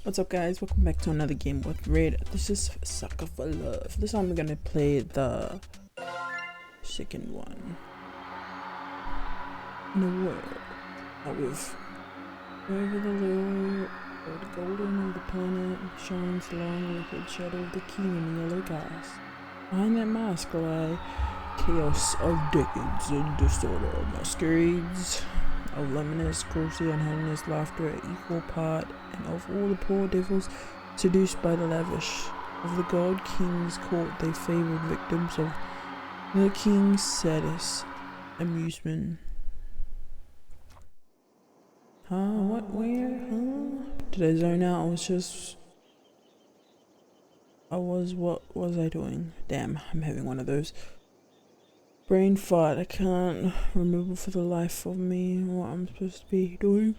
What's up guys, welcome back to another game with Red. This is Sucker for Love. This time we're gonna play the second one. In a world with over the lure of the golden of the planet shines the long wicked shadow of the king in yellow glass. Behind that mask lie chaos of decades and disorder, masquerades of loneliness, cruelty and holiness, laughter at equal part, and of all the poor devils seduced by the lavish of the god king's court, they favoured victims of the king's saddest amusement. What, where, Did I zone out? What was I doing? Damn, I'm having one of those brain fart. I can't remember for the life of me what I'm supposed to be doing.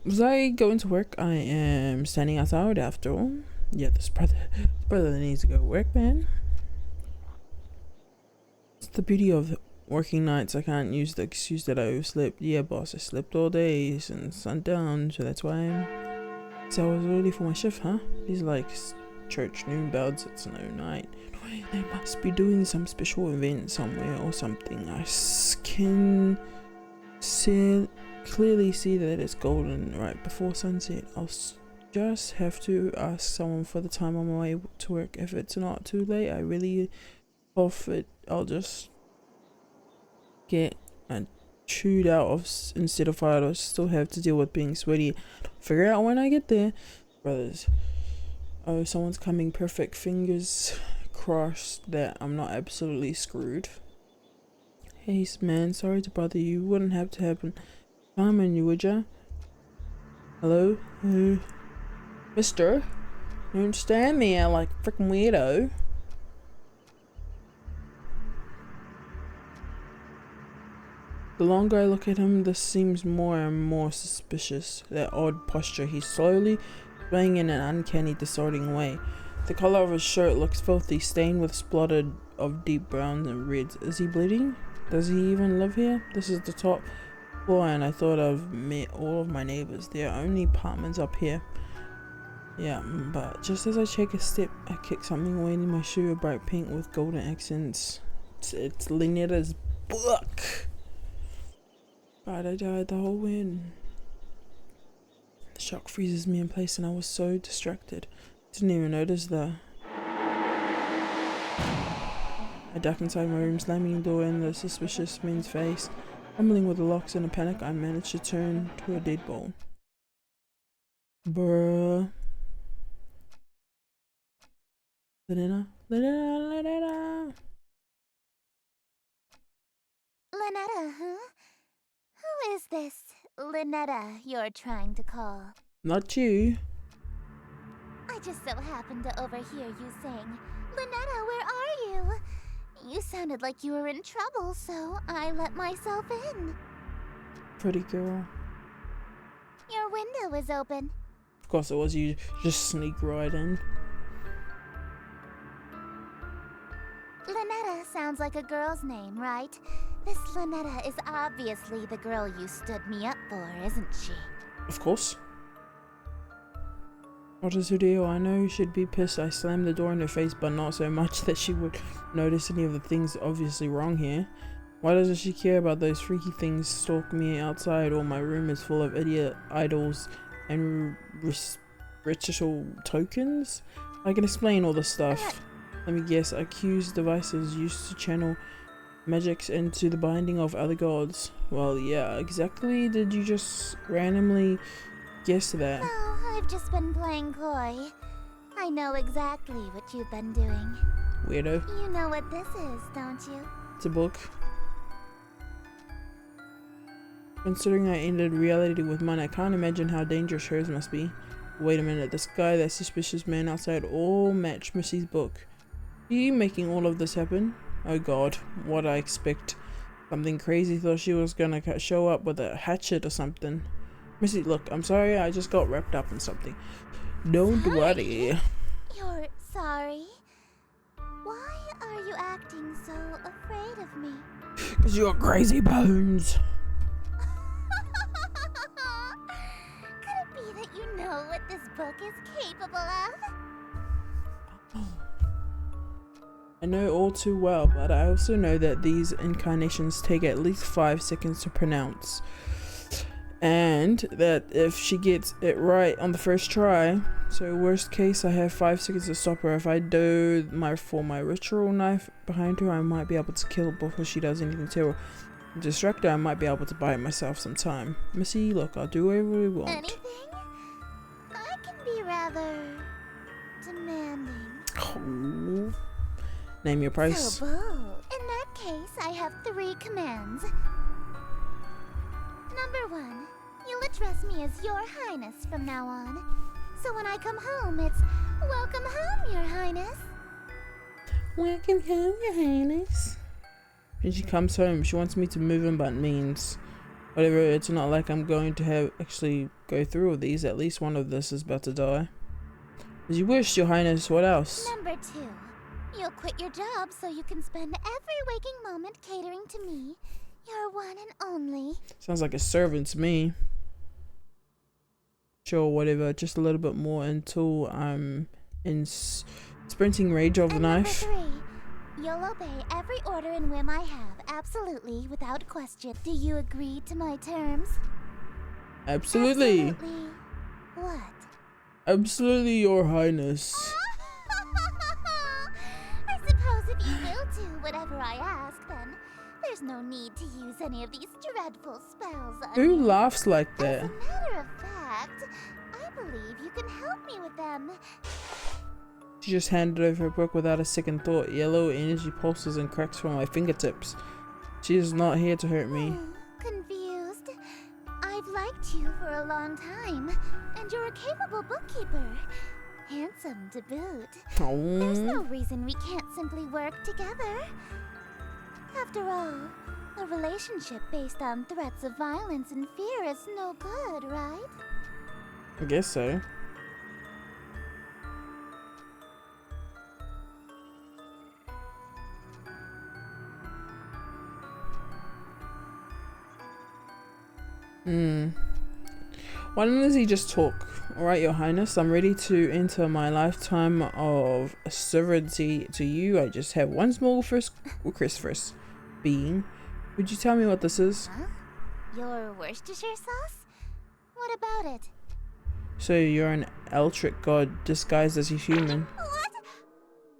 Was I going to work? I am standing outside after all. Yeah, this brother that needs to go work, man. It's the beauty of working nights. I can't use the excuse that I overslept. Yeah, boss, I slept all day since sundown, so that's why I was early for my shift, huh? These like church noon bells, it's no night. They must be doing some special event somewhere or something. I can clearly see that it's golden right before sunset. I'll just have to ask someone for the time on my way to work. If it's not too late, I really off it. I'll just get chewed out of instead of fired. I'll still have to deal with being sweaty. Figure out when I get there, brothers. Oh, someone's coming. Perfect. Fingers crossed that I'm not absolutely screwed. Hey man, sorry to bother you. Wouldn't have to happen. Come in, you would ya? Hello? Mister? Don't stand me out like a freaking weirdo. The longer I look at him, this seems more and more suspicious. That odd posture. He's slowly swaying in an uncanny, distorting way. The color of his shirt looks filthy, stained with splatter of deep browns and reds. Is he bleeding? Does he even live here? This is the top floor, and I thought I've met all of my neighbors. There are only apartments up here. Yeah, but just as I take a step, I kick something away in my shoe, a bright pink with golden accents. It's Lynetta's book. But I died the whole win. The shock freezes me in place, and I was so distracted. Didn't even notice that. I duck inside my room, slamming the door in the suspicious man's face. Fumbling with the locks in a panic, I managed to turn to a deadbolt. Bruh. Lynetta? Lynetta, huh? Who is this Lynetta you're trying to call? Not you. I just so happened to overhear you saying, Lynetta, where are you? You sounded like you were in trouble, so I let myself in. Pretty girl. Your window is open. Of course it was. You just sneak right in. Lynetta sounds like a girl's name, right? This Lynetta is obviously the girl you stood me up for, isn't she? Of course. What is her deal? I know she'd be pissed. I slammed the door in her face, but not so much that she would notice any of the things obviously wrong here. Why doesn't she care about those freaky things stalking me outside, or my room is full of idiot idols and ritual tokens? I can explain all this stuff. Let me guess. Accused devices used to channel magics into the binding of other gods. Well, yeah, exactly. Did you just randomly guess that? Oh, I've just been playing coy. I know exactly what you've been doing. Weirdo. You know what this is, don't you? It's a book. Considering I ended reality with mine, I can't imagine how dangerous hers must be. Wait a minute, this guy, that suspicious man outside, all match Missy's book. Are you making all of this happen? Oh god, what I expect. Something crazy. Thought she was gonna show up with a hatchet or something. Missy, look, I'm sorry, I just got wrapped up in something. Don't worry. You're sorry? Why are you acting so afraid of me? 'Cause you're crazy bones. this book is capable of. I know all too well, but I also know that these incarnations take at least 5 seconds to pronounce. And that if she gets it right on the first try, so worst case I have 5 seconds to stop her. If I do my ritual knife behind her, I might be able to kill her before she does anything terrible. Distract her, I might be able to buy myself some time. Missy, look, I'll do whatever we want. Anything? I can be rather demanding. Oh. Name your price. So bold. In that case, I have 3 commands. Number 1, you'll address me as Your Highness from now on. So when I come home, it's welcome home, Your Highness. Welcome home, Your Highness. When she comes home, she wants me to move in, but means whatever. It's not like I'm going to have actually go through all these. At least one of this is about to die. As you wish, Your Highness. What else? Number 2, you'll quit your job so you can spend every waking moment catering to me, your one and only. Sounds like a servant to me. Sure, whatever. Just a little bit more until I'm in sprinting rage of the And knife. Number 3, you'll obey every order and whim I have, absolutely, without question. Do you agree to my terms? Absolutely. Absolutely. What? Absolutely, Your Highness. I suppose if you will do whatever I ask, then there's no need to use any of these dreadful spells on Who you. laughs like As that? a matter of fact, I believe you can help me with them. She just handed over her book without a second thought. Yellow energy pulses and cracks from my fingertips. She is not here to hurt me. Confused. I've liked you for a long time, and you're a capable bookkeeper. Handsome to boot. There's no reason we can't simply work together. After all, a relationship based on threats of violence and fear is no good, right? I guess so. Why doesn't he just talk? Alright, Your Highness, I'm ready to enter my lifetime of sovereignty to you. I just have one small request first. Being, would you tell me what this is? Huh? Your Worcestershire sauce? What about it? So you're an Eldritch god disguised as a human. What?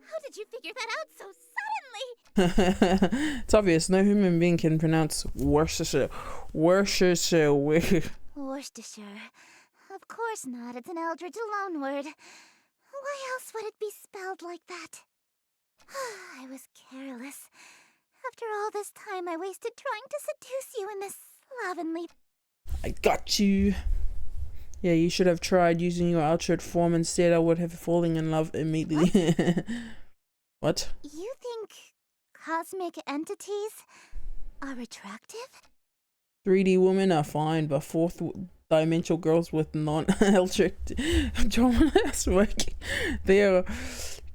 How did you figure that out so suddenly? It's obvious, no human being can pronounce Worcestershire. Worcestershire. Worcestershire. Of course not, it's an Eldritch loanword. Why else would it be spelled like that? I was careless. After all this time I wasted trying to seduce you in this slovenly... I got you. Yeah, you should have tried using your Eldritch form instead. I would have fallen in love immediately. What? You think cosmic entities are attractive? 3D women are fine, but fourth dimensional girls with non-Eldritch drama is working. Their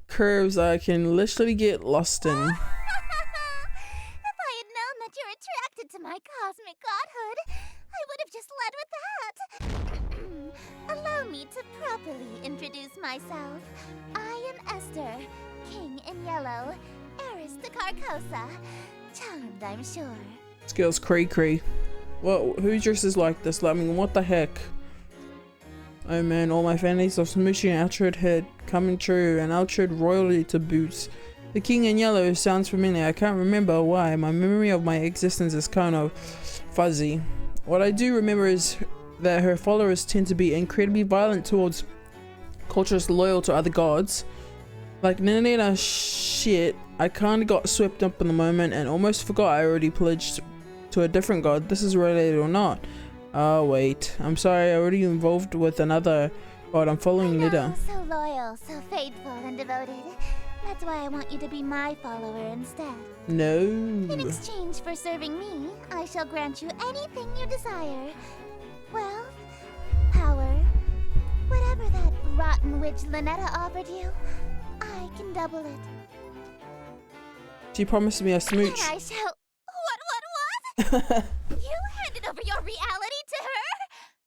curves I can literally get lost in. If I had known that you're attracted to my cosmic godhood, I would have just led with that. Allow me to properly introduce myself. I am Esther, King in Yellow, heiress to Carcosa. Charmed, I'm sure. This girl's cray-cray. Well, who dresses like this? I mean, what the heck? Oh man, all my fantasies of smooching an Eldritch head coming true, and Eldritch royalty to boot. The King in Yellow sounds familiar. I can't remember why. My memory of my existence is kind of fuzzy. What I do remember is that her followers tend to be incredibly violent towards cultures loyal to other gods. Like Nanina shit, I kinda got swept up in the moment and almost forgot I already pledged to a different god. This is related or not? Oh wait, I'm sorry, I already involved with another god. I'm following Nida. So loyal, so faithful and devoted. That's why I want you to be my follower instead. No. In exchange for serving me, I shall grant you anything you desire. Wealth, power, whatever that rotten witch Lynetta offered you, I can double it. She promised me a smooch. And I shall... What? You handed over your reality to her?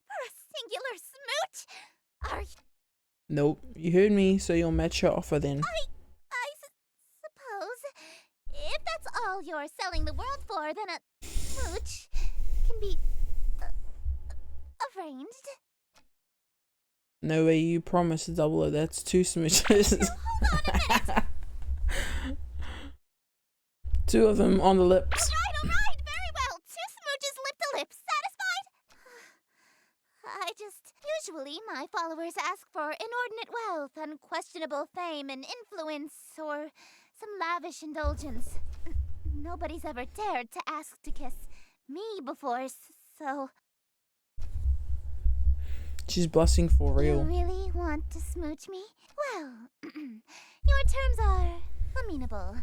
For a singular smooch? Are you... Nope, you heard me, so you'll match your offer then. Suppose. If that's all you're selling the world for, then a smooch can be arranged. No way, you promised to double it. That's 2 smooches. Hold on a minute. 2 of them on the lips. All right, very well. 2 smooches lip to lip. Satisfied? Usually my followers ask for inordinate wealth, unquestionable fame and influence, or some lavish indulgence. Nobody's ever dared to ask to kiss me before, so... She's blushing for real. You really want to smooch me? Well, your terms are amenable.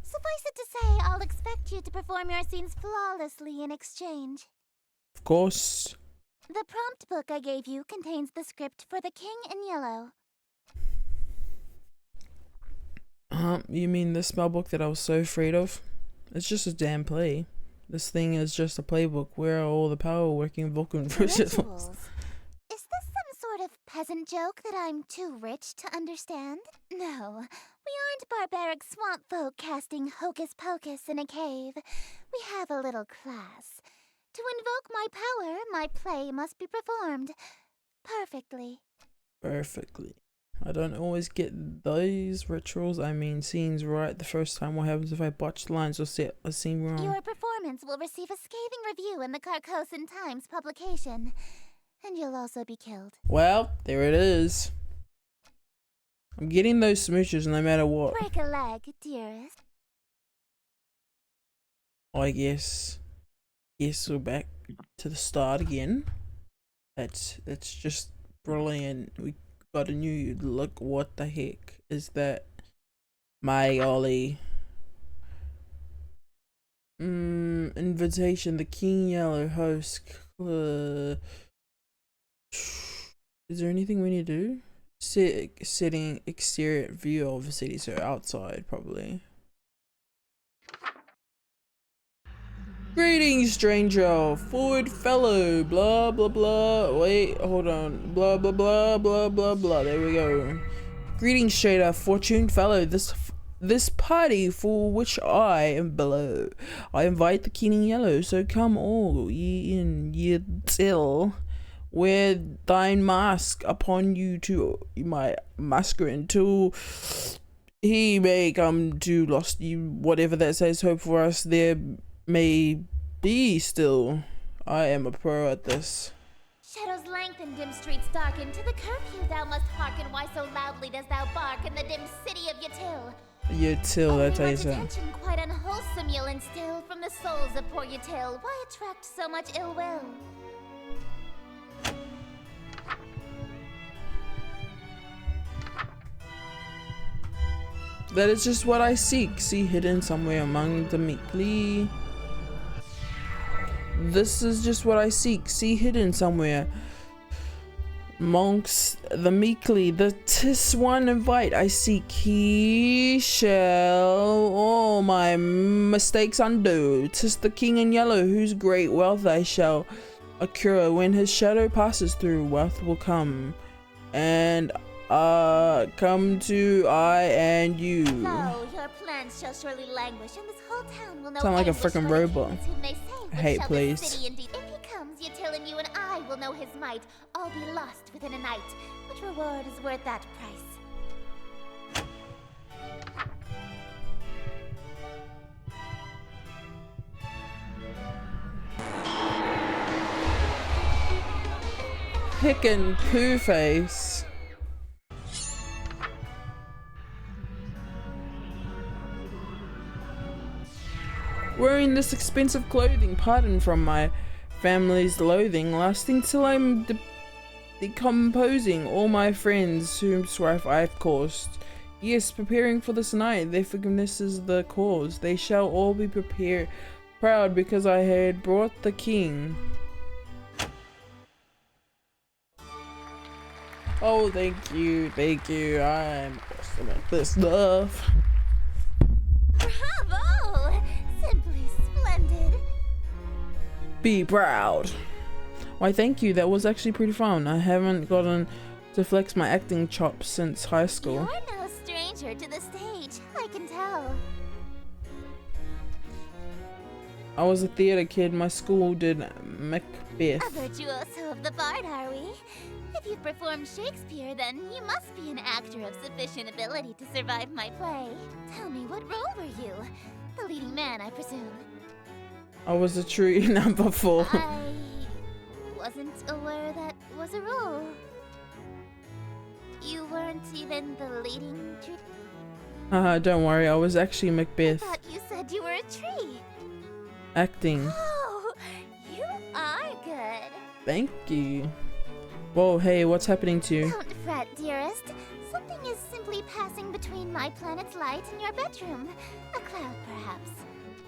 Suffice it to say, I'll expect you to perform your scenes flawlessly in exchange. Of course. The prompt book I gave you contains the script for The King in Yellow. You mean the spell book that I was so afraid of? It's just a damn play. This thing is just a playbook. Where are all the power working Vulcan rituals? Is this some sort of peasant joke that I'm too rich to understand? No, we aren't barbaric swamp folk casting hocus pocus in a cave. We have a little class. To invoke my power, my play must be performed perfectly. Perfectly. I don't always get those rituals, I mean scenes right the first time. What happens if I botch lines or set a scene wrong? Your performance will receive a scathing review in the Carcosan Times publication. And you'll also be killed. Well, there it is. I'm getting those smooches no matter what. Break a leg, dearest. I guess. Yes, we're back to the start again. That's just brilliant. We got a new look. What the heck is that? My golly. Invitation. The King Yellow host. Is there anything we need to do? Setting exterior view of the city, so outside probably. Greetings, stranger, forward fellow, blah blah blah. Wait, hold on, blah blah blah blah blah blah. There we go. Greetings, stranger, fortuned fellow. This party for which I am below, I invite the King in Yellow. So come all ye in, ye till. Wear thine mask upon you to my masker until he may come to lost you. Whatever that says, hope for us there may be still. I am a pro at this. Shadows lengthen, dim streets darken. To the curfew thou must hearken. Why so loudly dost thou bark in the dim city of Yatil? Yatil, that's how you say. Attention quite unwholesome you'll instill from the souls of poor Yatil. Why attract so much ill will? That is just what I seek. See hidden somewhere among the meekly. This is just what I seek. See hidden somewhere amongst the meekly. The 'tis one invite I seek. He shall all my mistakes undo. 'Tis the King in Yellow whose great wealth I shall accrue. When his shadow passes through, wealth will come. And come to I and you. No, your plans shall surely languish, and this whole town will know. Sound like a freaking robot. Hate, please. If he comes, Yatil and you and I will know his might. All be lost within a night. Which reward is worth that price? Hickin' poo face. Wearing this expensive clothing, pardon from my family's loathing, lasting till I'm decomposing all my friends whom strife I've caused. Yes, preparing for this night, their forgiveness is the cause. They shall all be prepared, proud because I had brought the king. Oh, thank you, I'm awesome at this stuff. Bravo! Simply splendid. Be proud. Why, thank you, that was actually pretty fun. I haven't gotten to flex my acting chops since high school. You're no stranger to the stage, I can tell. I was a theater kid. My school did Macbeth. A virtuoso of the bard, are we? If you've performed Shakespeare, then you must be an actor of sufficient ability to survive my play. Tell me, what role were you? The leading man, I presume. I was a true number 4. I wasn't aware that was a role. You weren't even the leading tree? Don't worry, I was actually I Macbeth. thought you said you were a tree. Acting. Oh, you are good. Thank you. Whoa, hey, what's happening to you? Don't fret, dearest. Something is simply passing between my planet's light and your bedroom. A cloud, perhaps.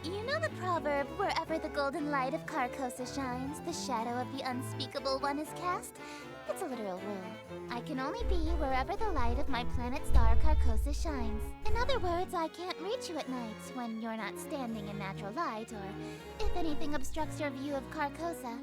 You know the proverb, wherever the golden light of Carcosa shines, the shadow of the unspeakable one is cast? It's a literal rule. I can only be wherever the light of my planet star Carcosa shines. In other words, I can't reach you at night when you're not standing in natural light, or if anything obstructs your view of Carcosa.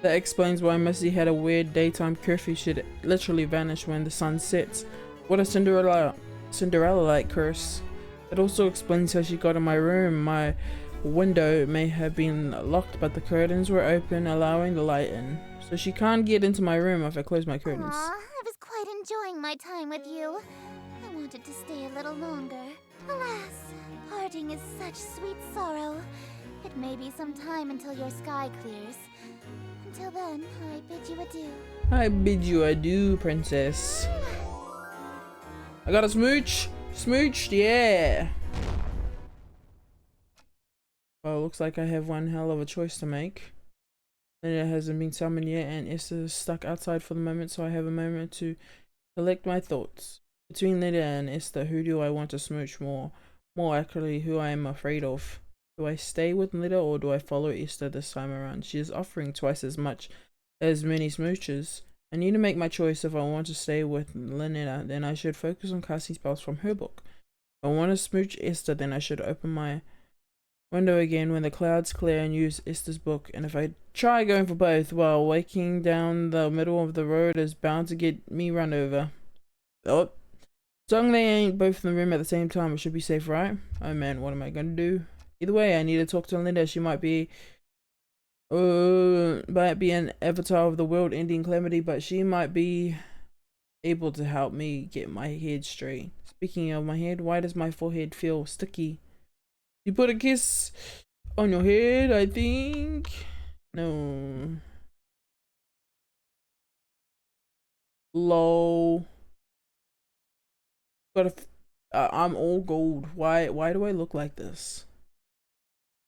That explains why Missy had a weird daytime curfew. She'd literally vanish when the sun sets. What a Cinderella-like curse. It also explains how she got in my room. My window may have been locked, but the curtains were open, allowing the light in. So she can't get into my room if I close my curtains. Aw, I was quite enjoying my time with you. I wanted to stay a little longer. Alas, parting is such sweet sorrow. It may be some time until your sky clears. Until then, I bid you adieu. I bid you adieu, princess. I got a smooch. Smooched, yeah. Well, looks like I have one hell of a choice to make. Linda hasn't been summoned yet, and Esther is stuck outside for the moment, so I have a moment to collect my thoughts. Between Linda and Esther, who do I want to smooch more? More accurately, who I am afraid of. Do I stay with Linda or do I follow Esther this time around? She is offering twice as much as many smooches. I need to make my choice. If I want to stay with Linda, then I should focus on casting spells from her book. If I want to smooch Esther, then I should open my window again when the clouds clear and use Esther's book. And if I try going for both, well, walking down the middle of the road is bound to get me run over. Oh, as long as they ain't both in the room at the same time, it should be safe, right? Oh man, what am I gonna do? Either way, I need to talk to Linda. She might be an avatar of the world-ending calamity, but she might be able to help me get my head straight. Speaking of my head, why does my forehead feel sticky? You put a kiss on your head, I think. No. Lol. I'm all gold. Why do I look like this?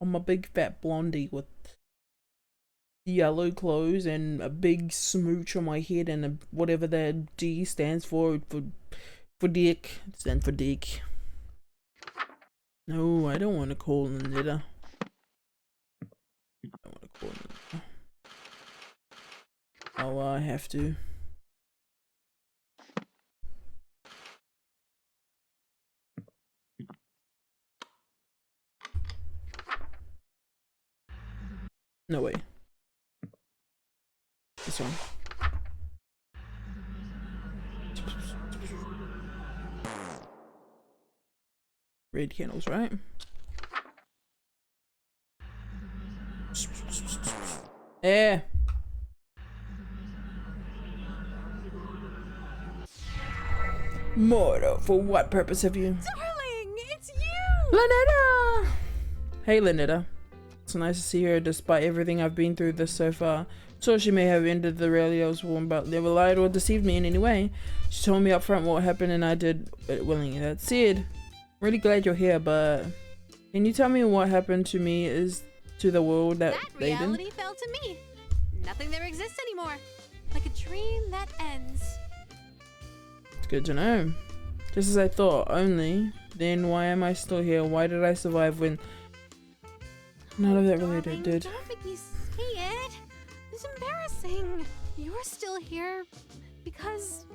I'm a big fat blondie with yellow clothes and a big smooch on my head and whatever that D stands for dick. It stands for dick. No, I don't want to call Linda. I don't want to call Linda. Oh, I have to. No way. This one. Red candles, right? Yeah. Mortal, for what purpose have you? Darling, it's you! Lynetta! Hey, Lynetta. It's nice to see her despite everything I've been through this so far. So she may have ended the rally I was warned about, never lied or deceived me in any way. She told me up front what happened and I did it willingly. That said, really glad you're here, but can you tell me what happened to me is to the world that they did? Reality fell to me. Nothing there exists anymore. Like a dream that ends. It's good to know. Just as I thought, only then why am I still here? Why did I survive when none of that really did? Don't make me say it. It's embarrassing. You're still here because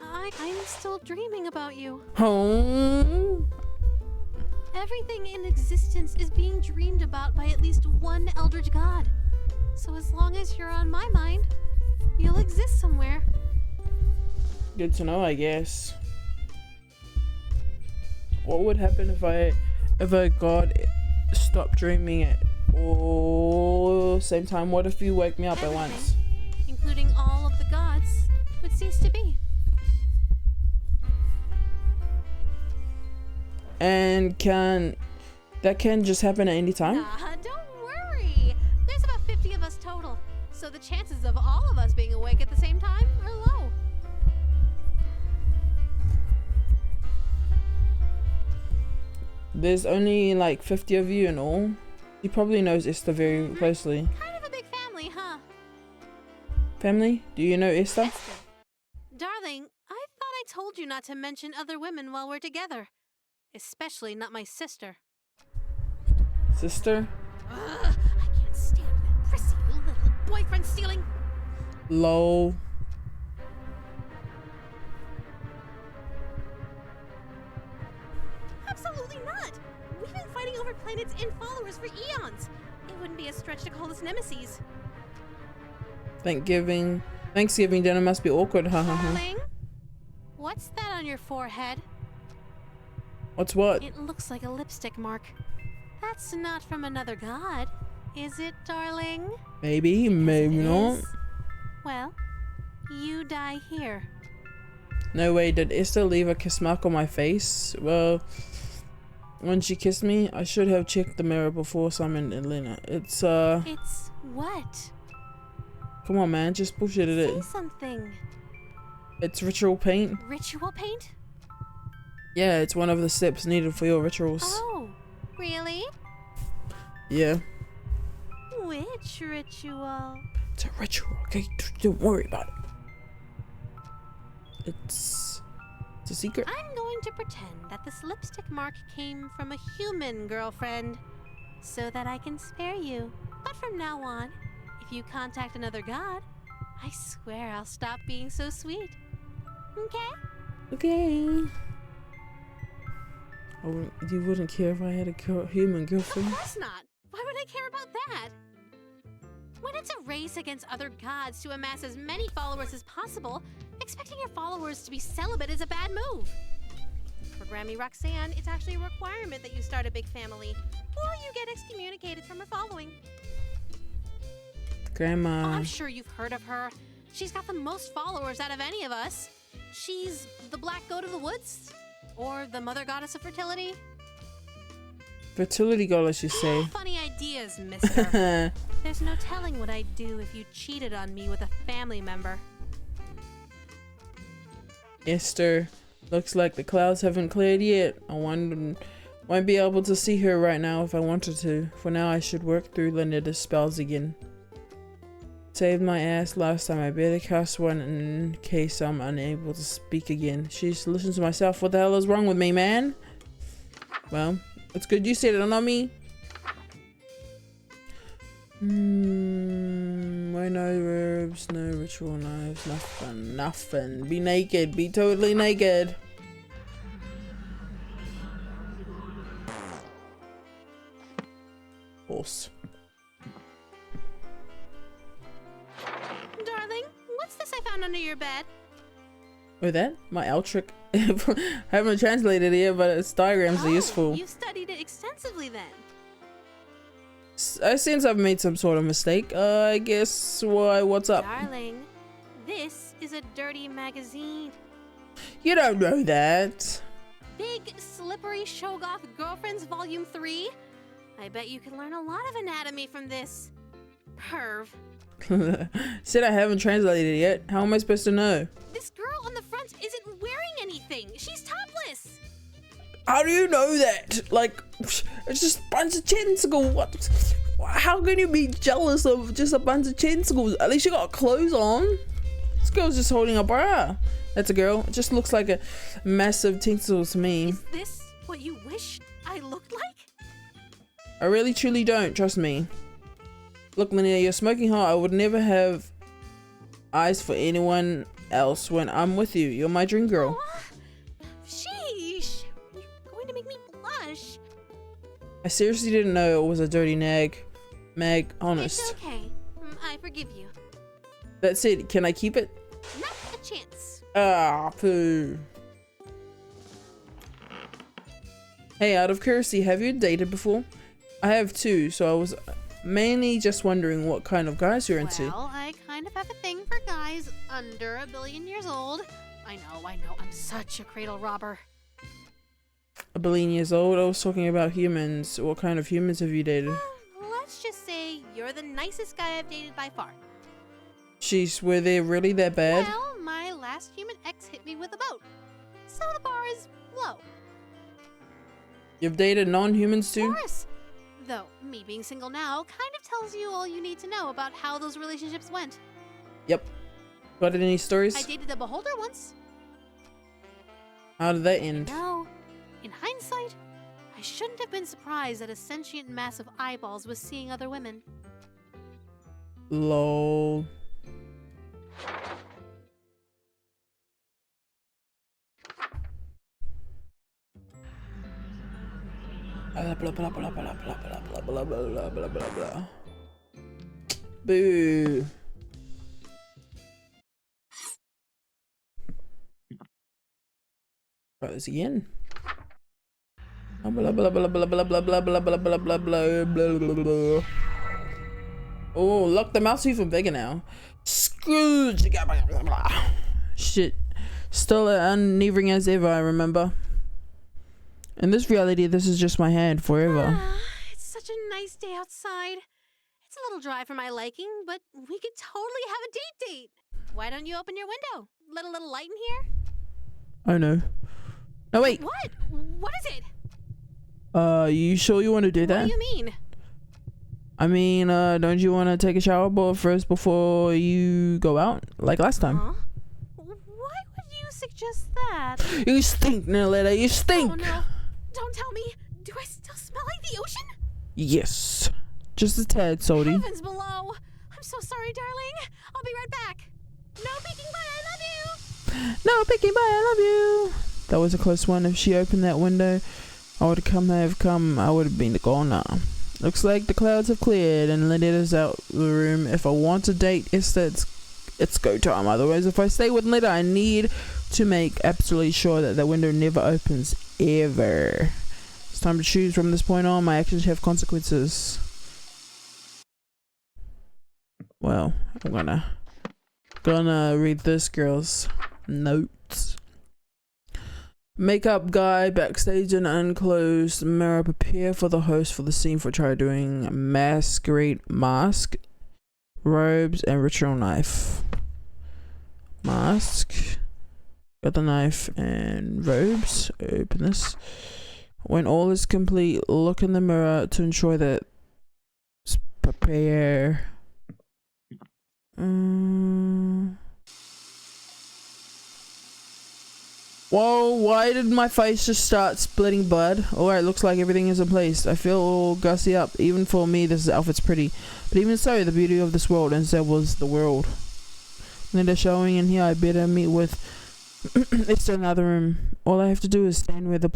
I'm still dreaming about you. Oh. Everything in existence is being dreamed about by at least one eldritch god. So as long as you're on my mind, you'll exist somewhere. Good to know, I guess. What would happen if a god stopped dreaming at all same time? What if you wake me up at once? Including all of the gods, would cease to be. And that can just happen at any time? Nah, don't worry. There's about 50 of us total, so the chances of all of us being awake at the same time are low. There's only like 50 of you in all. He probably knows Esther very closely. Kind of a big family, huh? Family? Do you know Esther? Esther. Darling, I thought I told you not to mention other women while we're together. Especially not my sister. Sister? Ugh, I can't stand that prissy little boyfriend stealing. Lol. Absolutely not! We've been fighting over planets and followers for eons. It wouldn't be a stretch to call us nemesis. Thanksgiving dinner must be awkward, haha. Darling, what's that on your forehead? What's what? It looks like a lipstick mark. That's not from another god, is it, darling? Maybe, maybe It not. is. Well, you die here. No way, did Esther leave a kiss mark on my face? Well, when she kissed me, I should have checked the mirror before Simon and Lena. It's It's what? come on man, just bullshitted Say it. something. It's ritual paint. Ritual paint? Yeah, it's one of the steps needed for your rituals. Oh, really? Yeah. Which ritual? It's a ritual, okay? Don't worry about it. It's a secret. I'm going to pretend that this lipstick mark came from a human girlfriend, so that I can spare you. But from now on, if you contact another god, I swear I'll stop being so sweet. Okay? Okay. You wouldn't care if I had a human Of girlfriend? course not. Why would I care about that? When it's a race against other gods to amass as many followers as possible, expecting your followers to be celibate is a bad move. For Grammy Roxanne, it's actually a requirement that you start a big family, or you get excommunicated from her following. Grandma. Oh, I'm sure you've heard of her. She's got the most followers out of any of us. She's the black goat of the woods, or the mother goddess of fertility. Fertility goddess, you say? Funny ideas, mister. There's no telling what I'd do if you cheated on me with a family member. Esther, looks like the clouds haven't cleared yet. I won't be able to see her right now if I wanted to. For now, I should work through Linda's spells again. Saved my ass last time. I barely cast one in case I'm unable to speak again. She's listened to myself. What the hell is wrong with me, man? Well, it's good you said it, not me. Why no robes, no ritual knives, nothing. Be naked, be totally naked. Horse. Darling, what's this I found under your bed? With that, my Eltric. I haven't translated it yet, but its diagrams are useful. You studied it extensively then. Since I've made some sort of mistake, I guess what's up? Darling, this is a dirty magazine. You don't know that. Big Slippery Shoggoth Girlfriends Volume 3? I bet you can learn a lot of anatomy from this. Perv. Said I haven't translated it yet. How am I supposed to know? This girl on the front isn't wearing anything. She's topless. How do you know that? Like, it's just a bunch of tentacles. What? How can you be jealous of just a bunch of tentacles? At least you got clothes on. This girl's just holding a bra. That's a girl. It just looks like a massive tentacles to me. Is this what you wish I looked like? I really truly don't. Trust me. Look, Linnea, you're smoking hot. I would never have eyes for anyone else when I'm with you. You're my dream girl. Oh, sheesh. You're going to make me blush. I seriously didn't know it was a dirty nag. Meg, honest. It's okay. I forgive you. That's it. Can I keep it? Not a chance. Ah, poo. Hey, out of curiosity, have you dated before? I have too, so I was mainly just wondering what kind of guys you're into. Well, I kind of have a thing for guys under 1 billion years old. I know, I'm such a cradle robber. 1 billion years old? I was talking about humans. What kind of humans have you dated? Let's just say you're the nicest guy I've dated by far. Jeez, were they really that bad? Well, my last human ex hit me with a boat, so the bar is low. You've dated non-humans too? Of course. Though, me being single now kind of tells you all you need to know about how those relationships went. Yep. Got any stories? I dated a beholder once. How did that end? No. In hindsight, I shouldn't have been surprised that a sentient mass of eyeballs was seeing other women. Lol. Blah blah blah blah blah blah blah blah blah blah blah blah blah. Boo. Try this again. Blah blah blah blah blah blah blah blah blah blah blah blah blah blah. Oh, look, the mouth's even bigger now. Scrooge. Shit. Still unnerving as ever, I remember. In this reality, this is just my hand forever. It's such a nice day outside. It's a little dry for my liking, but we could totally have a date. Why don't you open your window? Let a little light in here? Oh no. No, wait. What? What is it? You sure you want to do that? What do you mean? I mean, don't you want to take a shower first before you go out? Like last time. Huh? Why would you suggest that? You stink, Naletta. You stink. Oh no. Don't tell me. Do I still smell like the ocean? Yes. Just a tad, Sodi. Heavens below. I'm so sorry, darling. I'll be right back. No peeking, bye. I love you. No peeking, bye. I love you. That was a close one. If she opened that window, I would have come. I would have been gone now. Looks like the clouds have cleared and Lenetta's out the room. If I want to date Esther, it's go time. Otherwise, if I stay with Lenetta, I need to make absolutely sure that the window never opens ever. It's time to choose. From this point on, my actions have consequences. Well, I'm gonna read this girl's notes. Makeup guy backstage in unclosed mirror. Prepare for the host for the scene for try doing masquerade mask, robes, and ritual knife. Mask. Got the knife and robes. Open this. When all is complete, look in the mirror to ensure that prepare. Whoa, why did my face just start splitting blood? Alright, looks like everything is in place. I feel all gussy up. Even for me, this outfit's pretty. But even so, the beauty of this world, and so was the world. Linda showing in here, I better meet with it's another room. All I have to do is stand where the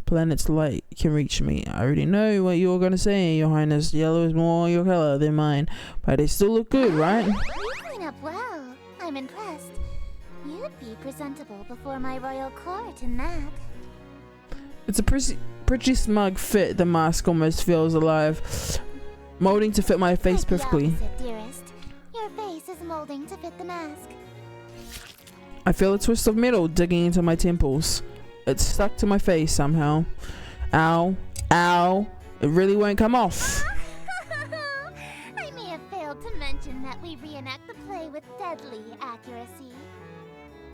planet's light can reach me. I already know what you're gonna say, Your Highness. Yellow is more your color than mine. But they still look good, right? You clean up well. I'm impressed. You'd be presentable before my royal court in that. It's a pretty smug fit. The mask almost feels alive, molding to fit my face perfectly. The opposite, dearest. Your face is molding to fit the mask. I feel a twist of metal digging into my temples. It's stuck to my face somehow. Ow. Ow. It really won't come off. I may have failed to mention that we reenact the play with deadly accuracy.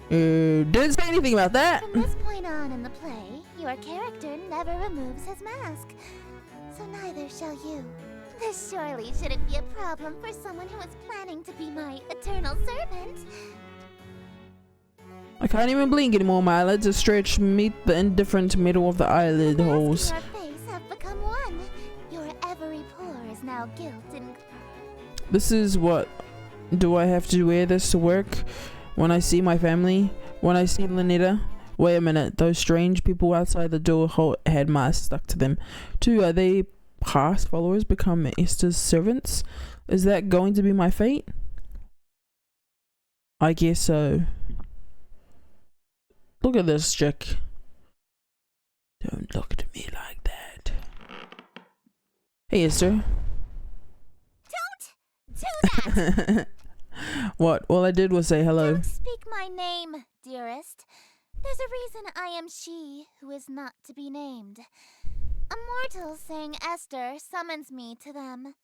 Didn't say anything about that. From this point on in the play, your character never removes his mask. So neither shall you. This surely shouldn't be a problem for someone who is planning to be my eternal servant. I can't even blink anymore. My eyelids are stretched. Meet the indifferent middle of the eyelid holes. Your face have become one. Your every pore is now guilt and... This is what... Do I have to wear this to work? When I see my family? When I see Lenetta? Wait a minute. Those strange people outside the door had masks stuck to them. Too, are they past followers become Esther's servants? Is that going to be my fate? I guess so. Look at this chick. Don't look at me like that. Hey, Esther. Don't do that! What? All I did was say hello. Don't speak my name, dearest. There's a reason I am she who is not to be named. A mortal saying Esther summons me to them.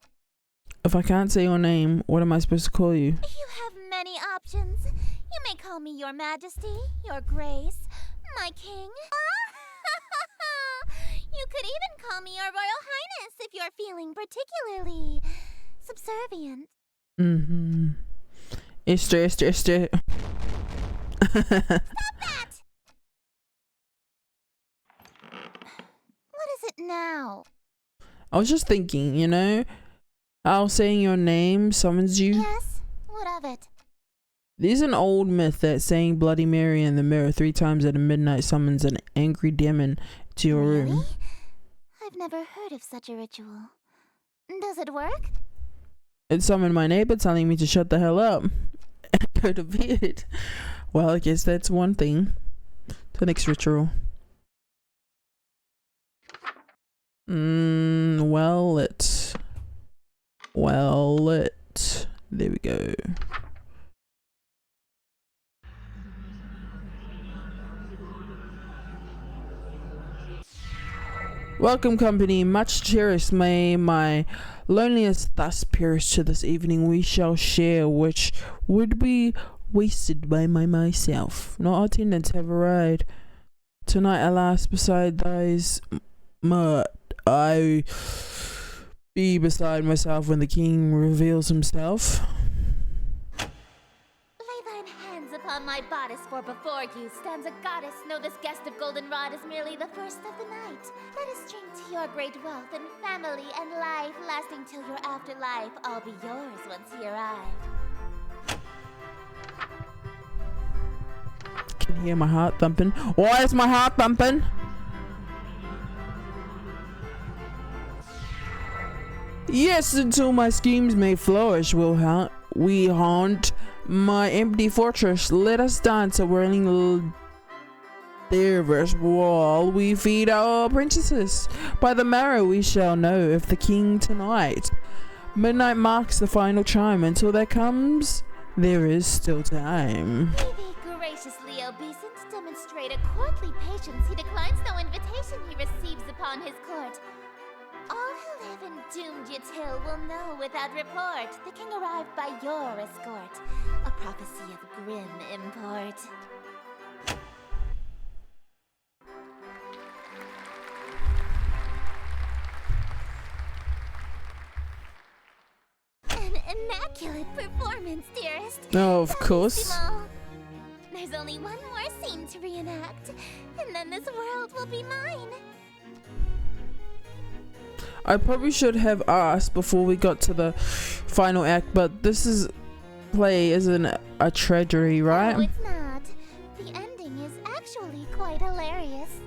If I can't say your name, what am I supposed to call you? You have many options. You may call me your majesty, your grace, my king. You could even call me your royal highness if you're feeling particularly subservient. Mm-hmm. Esther. Stop that! What is it now? I was just thinking, you know, how saying your name summons you. Yes? What of it? There's an old myth that saying Bloody Mary in the mirror 3 times at midnight summons an angry demon to your room. Really? I've never heard of such a ritual. Does it work? It summoned my neighbor telling me to shut the hell up and go to bed. Well, I guess that's one thing. The next ritual. There we go. Welcome, company. Much cherished may my loneliness thus perish to this evening we shall share, which would be wasted by myself. No attendants have arrived. Tonight, alas, beside those I be beside myself when the king reveals himself. Lay thine hands upon my bodice, for before you stands a goddess. Know this guest of goldenrod is merely the first of the night. Let us drink to your great wealth and family and life, lasting till your afterlife. I'll be yours once he arrive. Can you hear my heart thumping? Why is my heart thumping? Yes, until my schemes may flourish, we haunt my empty fortress. Let us dance a whirling dervish while we feed our princesses. By the marrow we shall know if the king tonight. Midnight marks the final chime. Until that comes, there is still time. Be thee graciously obeisant, demonstrate a courtly patience. He declines no invitation he receives upon his court. All who live in doomed Yatil will know without report the king arrived by your escort, a prophecy of grim import. An immaculate performance, dearest. Oh, of course. Bellissimo. There's only one more scene to reenact, and then this world will be mine. I probably should have asked before we got to the final act, but this play isn't a tragedy, right? No, it's not. The ending is actually quite hilarious.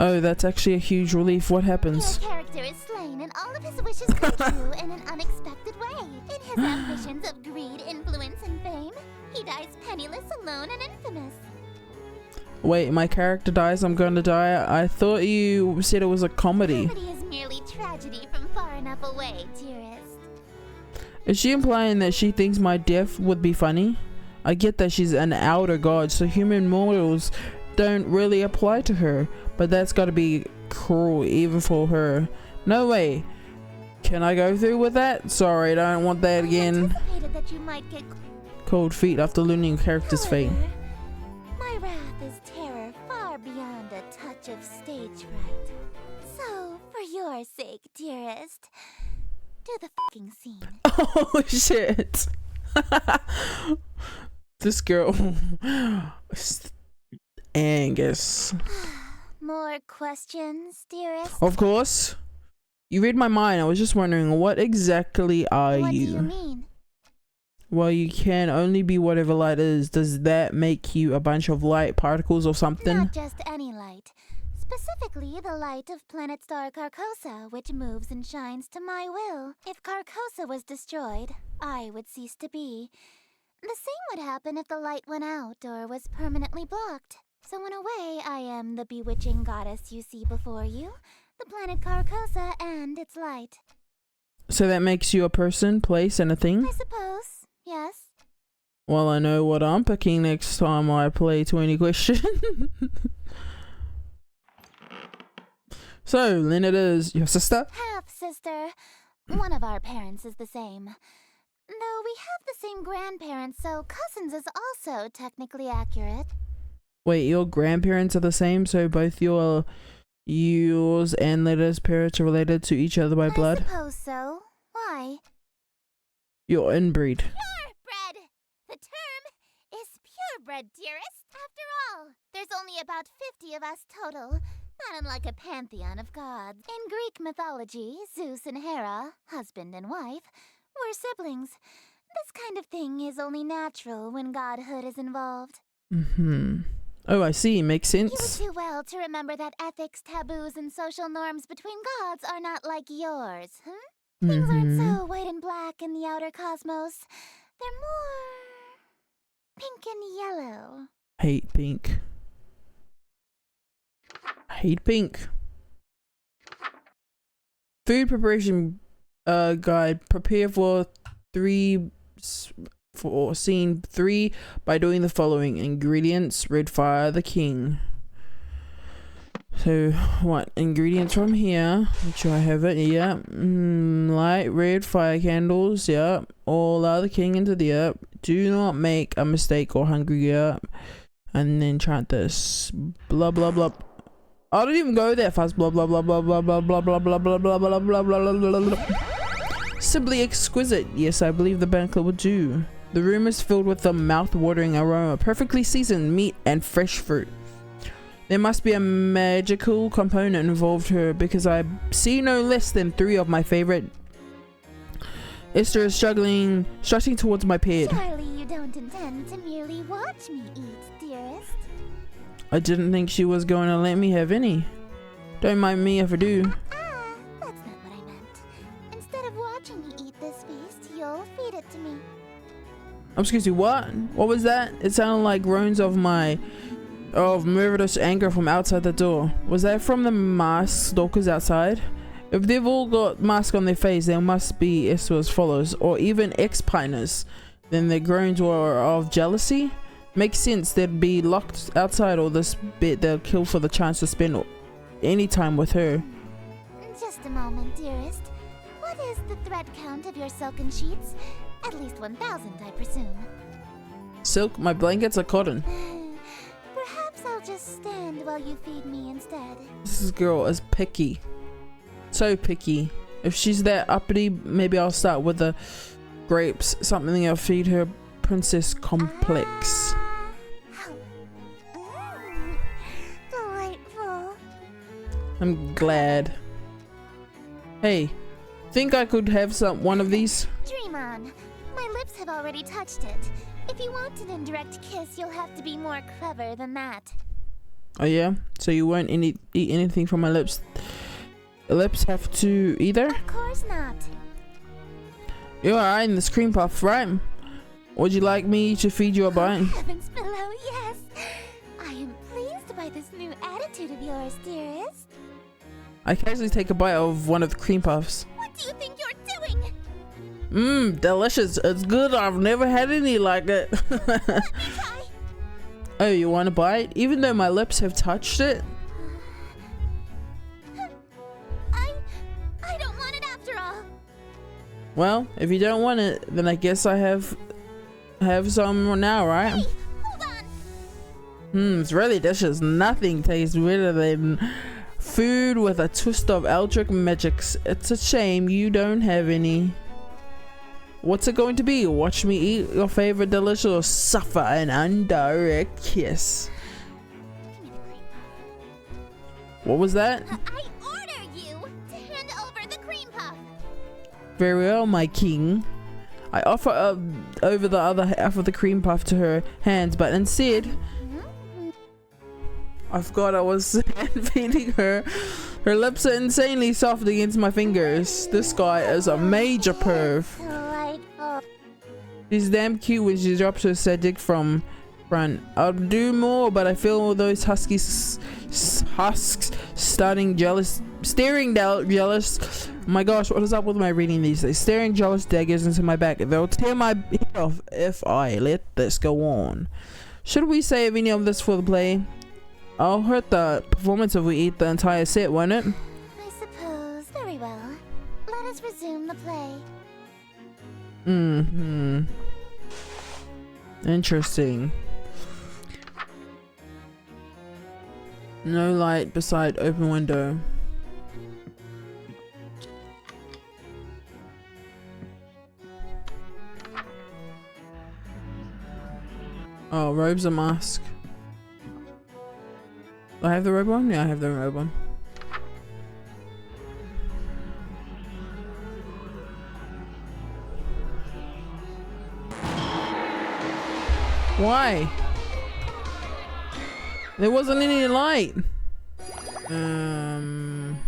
Oh, that's actually a huge relief. What happens? Your character is slain and all of his wishes come true in an unexpected way. In his ambitions of greed, influence, and fame, he dies penniless, alone, and infamous. Wait, my character dies, I'm going to die? I thought you said it was a comedy. Comedy is merely tragedy from far enough away, dearest. Is she implying that she thinks my death would be funny? I get that she's an outer god, so human mortals don't really apply to her, but that's gotta be cruel even for her. No way. Can I go through with that? Sorry, I don't want that again. I anticipated that you might get Cold feet after learning character's fate. However, my wrath is terror far beyond a touch of stage fright. So, for your sake, dearest, do the fucking scene. Oh shit. This girl. Angus. More questions, dearest? Of course. You read my mind. I was just wondering, what exactly are What you? do you mean? Well, you can only be whatever light is. Does that make you a bunch of light particles or something? Not just any light. Specifically, the light of planet star Carcosa, which moves and shines to my will. If Carcosa was destroyed, I would cease to be. The same would happen if the light went out or was permanently blocked. So in a way, I am the bewitching goddess you see before you, the planet Carcosa and its light. So that makes you a person, place, and a thing? I suppose, yes. Well, I know what I'm picking next time I play 20 Question. So, Lynette is your sister? Half-sister. One of our parents is the same. Though we have the same grandparents, so cousins is also technically accurate. Wait, your grandparents are the same, so both yours and Letta's parents are related to each other by blood? I suppose so. Why? You're inbreed. Purebred! The term is purebred, dearest. After all, there's only about 50 of us total. Not unlike a pantheon of gods. In Greek mythology, Zeus and Hera, husband and wife, were siblings. This kind of thing is only natural when godhood is involved. Oh, I see. Makes You sense. would do well to remember that ethics, taboos, and social norms between gods are not like yours, Things aren't so white and black in the outer cosmos. They're more pink and yellow. Hate pink. Hate pink. Food preparation guide. Prepare for scene 3 by doing the following. Ingredients: red fire the king. So what ingredients from here? Make sure I have it. Yeah. Light red fire candles. Yeah. All are the king into the do not make a mistake or hungry. Yeah. And then chant this. Blah blah blah. I don't even go that fast. Blah blah blah blah blah blah blah blah blah blah blah blah blah blah blah blah. Simply exquisite. Yes, I believe the banquet will do. The room is filled with the mouth-watering aroma, perfectly seasoned meat and fresh fruit. There must be a magical component involved here, because I see no less than 3 of my favorite. Esther is strutting towards my bed. Surely you don't intend to merely watch me eat, dearest. I didn't think she was going to let me have any. Don't mind me if I do. That's not what I meant. Instead of watching me eat this feast, you'll feed it to me. Excuse you, what? What was that? It sounded like groans of murderous anger from outside the door. Was that from the masked stalkers outside? If they've all got masks on their face, there must be Esther's followers, or even ex-piners. Then their groans were of jealousy? Makes sense, they'd be locked outside, or this bit they'll kill for the chance to spend any time with her. Just a moment, dearest. What is the thread count of your silken sheets? At least 1,000, I presume. Silk? My blankets are cotton. Perhaps I'll just stand while you feed me instead. This girl is picky. So picky. If she's that uppity, maybe I'll start with the grapes. Something I'll feed her princess complex. Delightful. I'm glad. Hey, think I could have one of these? Dream on. My lips have already touched it. If you want an indirect kiss, you'll have to be more clever than that. Oh yeah? So you won't eat anything from my lips? The lips have to either? Of course not. You're eyeing this cream puff, right? Would you like me to feed you a bite? Heavens below, yes. I am pleased by this new attitude of yours, dearest. I casually take a bite of one of the cream puffs. What do you think you're doing? Delicious. It's good. I've never had any like it. Let me try. Oh, you want a bite? Even though my lips have touched it? I don't want it after all. Well, if you don't want it, then I guess I have some now, right? Hey, hold on. It's really delicious. Nothing tastes better than food with a twist of Eldritch magics. It's a shame you don't have any. What's it going to be? Watch me eat your favorite delicious or suffer an indirect kiss. Give me the cream puff. What was that? I order you to hand over the cream puff. Very well, my king. I offer over the other half of the cream puff to her hands, but instead, I forgot I was feeding her. Her lips are insanely soft against my fingers. This guy is a major perv. Delightful. She's damn cute when she drops her sadik from front. I'll do more, but I feel all those husks staring jealous. My gosh, what is up with my reading these days? Staring jealous daggers into my back. They'll tear my head off if I let this go on. Should we save any of this for the play? I'll hurt the performance if we eat the entire set, won't it? I suppose. Very well. Let us resume the play. Interesting. No light beside open window. Oh, robe's a mask. Do I have the robe on? Yeah, I have the robe on. Why? There wasn't any light. Turn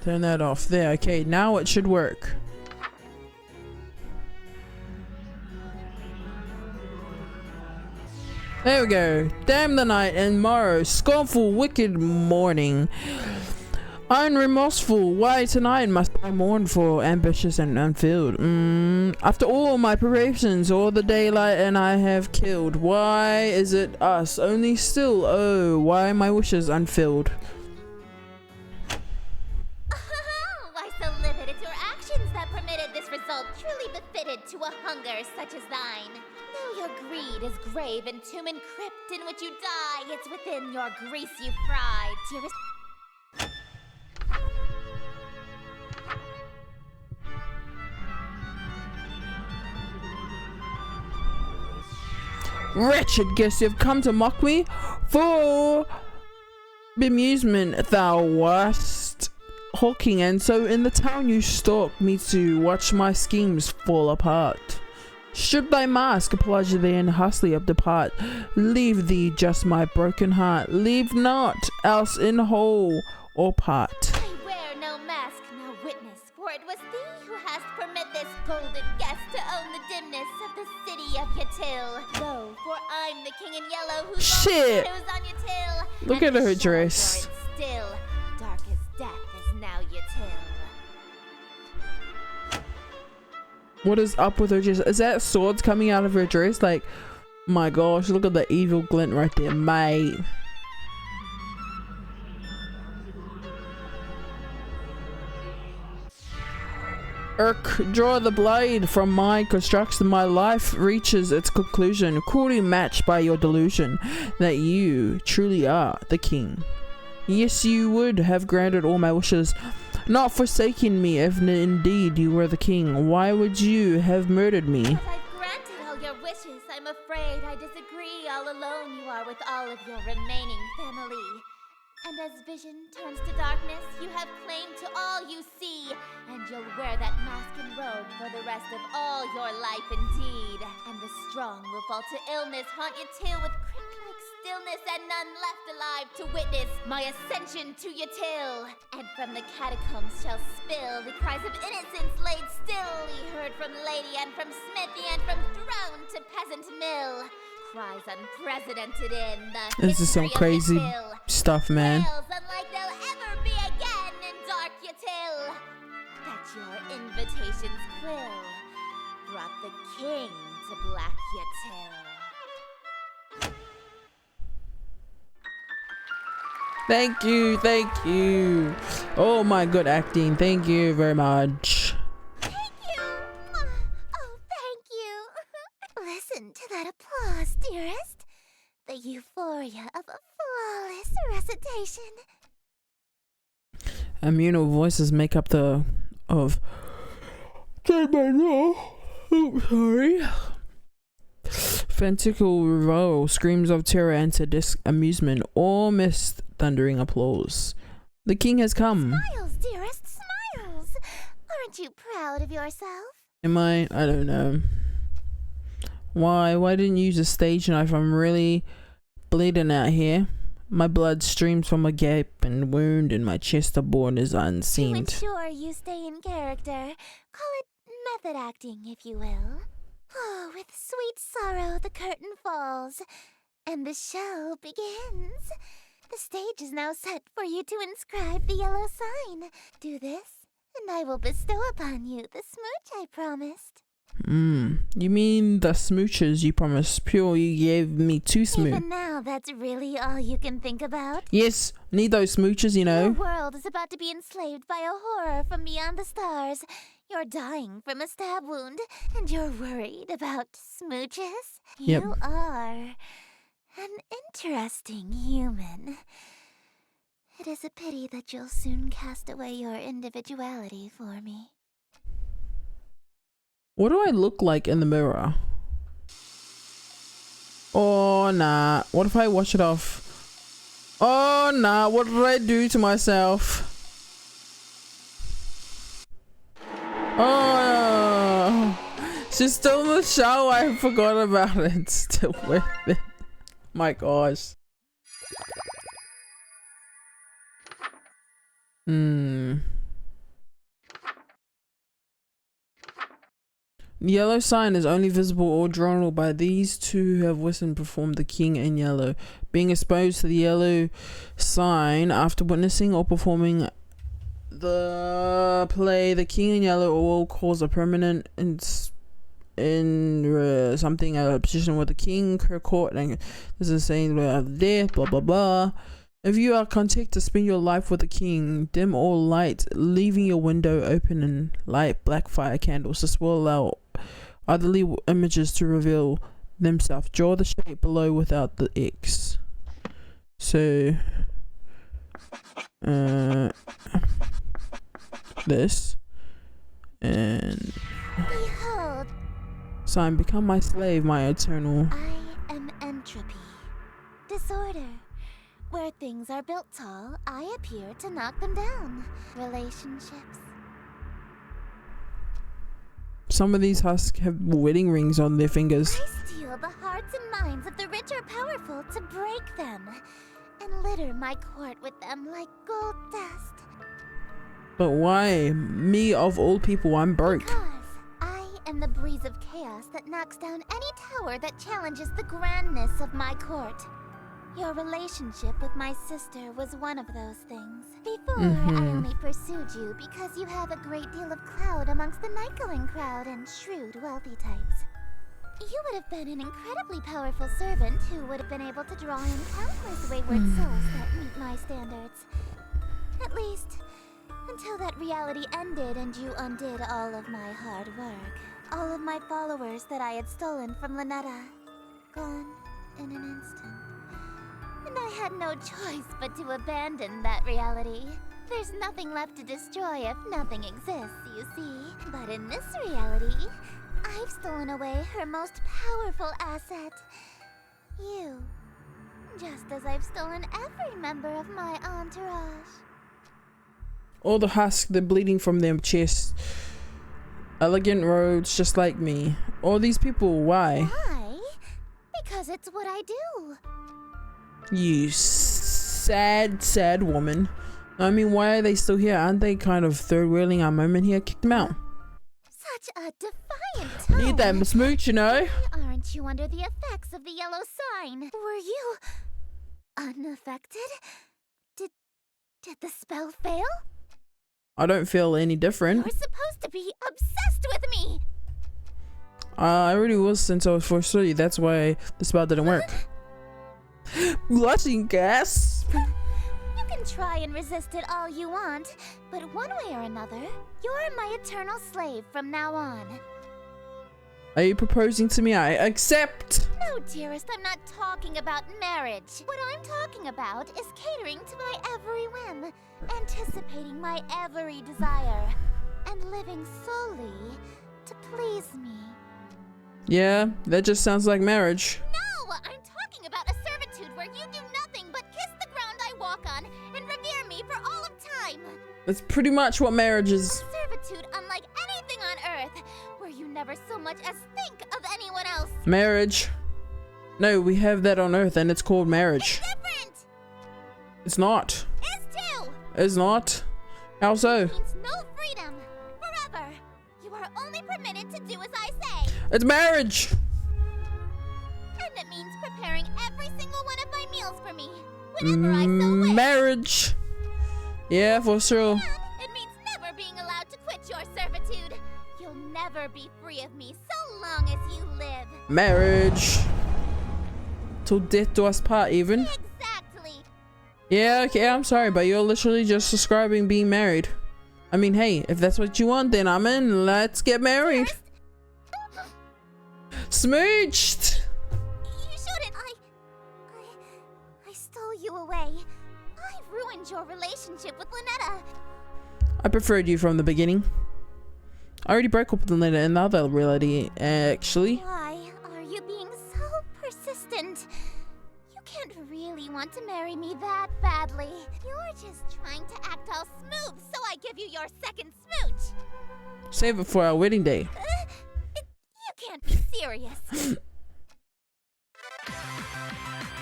that off. There, okay, now it should work. There we go. Damn the night and morrow, scornful, wicked morning. Unremorseful, why tonight must I mourn for ambitious and unfilled? After all my preparations, all the daylight and I have killed. Why is it us only still? Oh, why my wishes unfilled? Why so livid? It's your actions that permitted this result, truly befitted to a hunger such as thine. Though your greed is grave and tomb and crypt in which you die, it's within your grease you fry, dearest. Wretched guest, you've come to mock me for bemusement. Thou wast hawking, and so in the town you stalked me to watch my schemes fall apart. Strip thy mask, plunge thee and hastily up depart. Leave thee just my broken heart. Leave not, else in whole or part. I wear no mask, no witness, for it was thee who hast permit this golden guest to own the dimness of the city of Yatil. Lo, for I'm the king in yellow whose Shit. shadows on Yatil. Look And at her the dress. shores are still, dark as death is now Yatil. What is up with her dress? Is that swords coming out of her dress? Like, my gosh, look at the evil glint right there, mate. Draw the blade from my construction. My life reaches its conclusion, cruelly matched by your delusion that you truly are the king. Yes, you would have granted all my wishes, not forsaken me if indeed you were the king. Why would you have murdered me? As I've granted all your wishes, I'm afraid I disagree. All alone you are with all of your remaining family. And as vision turns to darkness, you have claim to all you see. And you'll wear that mask and robe for the rest of all your life indeed. And the strong will fall to illness, haunt Yatil with crypt-like stillness, and none left alive to witness my ascension to Yatil. And from the catacombs shall spill the cries of innocence laid stillly heard from lady and from smithy and from throne to peasant mill. Cries unprecedented in the This is some crazy stuff, man. Tales unlike they'll ever be again in dark Yatil. That your invitations quill brought the king to black Yatil. Thank you, thank you. Oh my, good acting. Thank you very much. Thank you. Oh, thank you. Listen to that applause, dearest. The euphoria of a flawless recitation. Immunal voices make up the of. Oh, sorry. Fantical revel, screams of terror enter amusement, all missed thundering applause. The king has come. Smiles, dearest, smiles. Aren't you proud of yourself? Am I? I don't know. Why didn't you use a stage knife? I'm really bleeding out here. My blood streams from a gap and wound in my chest. The born is To unseen. ensure you stay in character, call it method acting, if you will. Oh, with sweet sorrow the curtain falls, And the show begins. The stage is now set for you to inscribe the yellow sign. Do this, and I will bestow upon you the smooch I promised. You mean the smooches you promised? Pure, you gave me 2 smooch. Even now, that's really all you can think about? Yes, need those smooches, you know. Your world is about to be enslaved by a horror from beyond the stars. You're dying from a stab wound, and you're worried about smooches? Yep. You are an interesting human. It is a pity that you'll soon cast away your individuality for me. What do I look like in the mirror? Oh, nah. What if I wash it off? Oh, nah. What did I do to myself? Oh, she's still in the shower. I forgot about it. Still with it. My gosh. The yellow sign is only visible or drawable by these two who have witnessed and performed the king in yellow. Being exposed to the yellow sign after witnessing or performing the play The King in Yellow will cause a permanent something a position with the king, court, and this is saying death, blah blah blah. If you are content to spend your life with the king, dim all light, leaving your window open and light black fire candles. This will allow otherly images to reveal themselves. Draw the shape below without the X. So, this and Behold, sign, become my slave, my eternal. I am entropy, disorder. Where things are built tall, I appear to knock them down. Relationships. Some of these husks have wedding rings on their fingers. I steal the hearts and minds of the rich or powerful to break them, and litter my court with them like gold dust. But why? Me of all people, I'm broke. Because I am the breeze of chaos that knocks down any tower that challenges the grandness of my court. Your relationship with my sister was one of those things. Before, I only pursued you because you have a great deal of clout amongst the Nykelin crowd and shrewd, wealthy types. You would have been an incredibly powerful servant who would have been able to draw in countless wayward souls that meet my standards. At least, until that reality ended and you undid all of my hard work. All of my followers that I had stolen from Lynetta. Gone in an instant. And I had no choice but to abandon that reality. There's nothing left to destroy if nothing exists, you see. But in this reality, I've stolen away her most powerful asset. You. Just as I've stolen every member of my entourage. All the husks, they're bleeding from their chests. Elegant robes, just like me. All these people, why? Why? Because it's what I do. You sad, sad woman. I mean, why are they still here? Aren't they kind of third-wheeling our moment here? Kick them out. Such a defiant tone. Need that smooch, you know? Why aren't you under the effects of the yellow sign? Were you unaffected? Did the spell fail? I don't feel any different. You're supposed to be obsessed with me. I already was since I was 430. That's why the spell didn't work. Blushing gas. You can try and resist it all you want, but one way or another, you're my eternal slave from now on. Are you proposing to me? I accept. No, dearest, I'm not talking about marriage. What I'm talking about is catering to my every whim, anticipating my every desire, and living solely to please me. Yeah, that just sounds like marriage. No, I'm talking about a servitude where you do nothing but kiss the ground I walk on and revere me for all of time. That's pretty much what marriage is. A servitude unlike anything on earth, where you never so much as think of anyone else. Marriage. No, we have that on Earth and it's called marriage. It's different. It's not. Is too. It's not. How so? It means no freedom. Forever. You are only permitted to do as I say. It's marriage. And it means prepare preparing every single one of my meals for me whenever I so wish. Marriage. Yeah, for sure. And it means never being allowed to quit your servitude. You'll never be free of me so long as you live. Marriage. Till death do us part, even. Exactly. Yeah, okay, I'm sorry, but you're literally just describing being married. I mean, hey, if that's what you want, then I'm in. Let's get married. Smooched. You shouldn't. I stole you away. I ruined your relationship with Lynetta. I preferred you from the beginning. I already broke up with Lynetta in the other reality, actually. Why are you being so persistent? You can't really want to marry me that badly. You're just trying to act all smooth so I give you your second smooch. Save it for our wedding day. You can't be serious.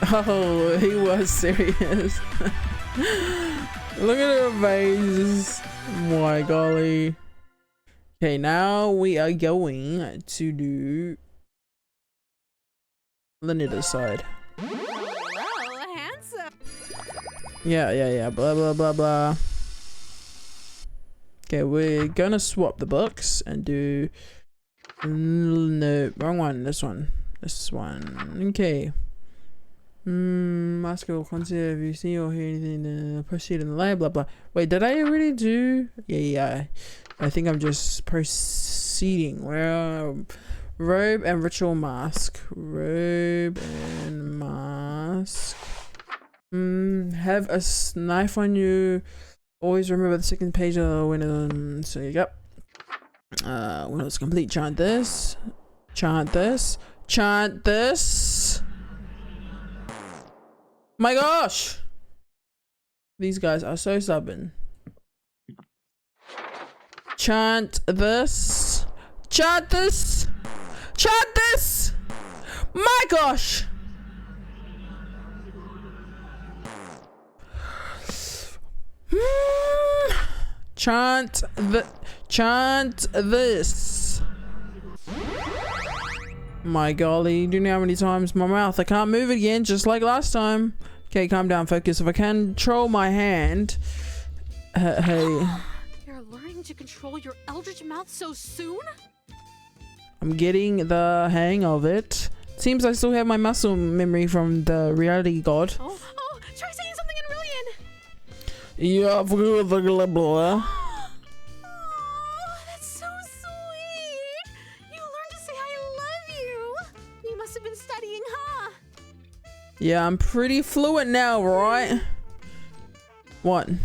Oh, he was serious. Look at her face. My golly. Okay, now we are going to do Lynetta's side. Hello, handsome. Yeah. Blah, blah, blah, blah. Okay, we're gonna swap the books and do... No, wrong one. This one. Okay. Ask or consider if you see or hear anything, proceed in the lab, blah, blah. Wait, did I already do... Yeah. I think I'm just proceeding. Well, robe and ritual mask. Robe and mask. Have a knife on you. Always remember the second page of the window. So you go. When it's complete, chant this. My gosh! These guys are so stubborn. Chant this. My gosh! Chant this. My golly, do you know how many times my mouth? I can't move it again, just like last time. Okay, calm down, focus. If I control my hand. Hey. You're learning to control your eldritch mouth so soon? I'm getting the hang of it. Seems I still have my muscle memory from the reality god. Oh, try saying something in Rillian. Yeah, blah, blah. Oh, that's so sweet. You learned to say I love you. You must have been studying, huh? Yeah, I'm pretty fluent now, right? What? Well,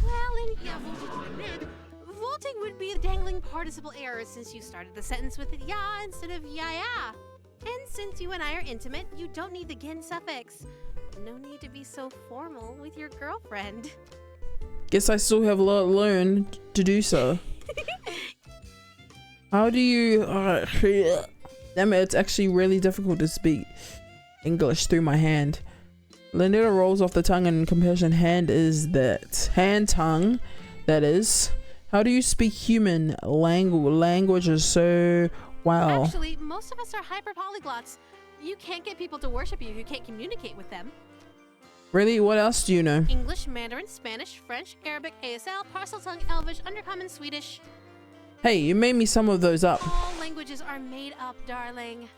vaulting would be a dangling participle error since you started the sentence with ya instead of ya. And since you and I are intimate, you don't need the gen suffix. No need to be so formal with your girlfriend. Guess I still have a lot to learn to do so. How do you... damn it, it's actually really difficult to speak English through my hand. Lynetta rolls off the tongue and comparison hand is that. Hand tongue, that is. How do you speak human language is so... Wow. Actually, most of us are hyper polyglots. You can't get people to worship you if you can't communicate with them. Really? What else do you know? English, Mandarin, Spanish, French, Arabic, ASL, Parseltongue, Elvish, Undercommon, Swedish. Hey, you made me some of those up. All languages are made up, darling.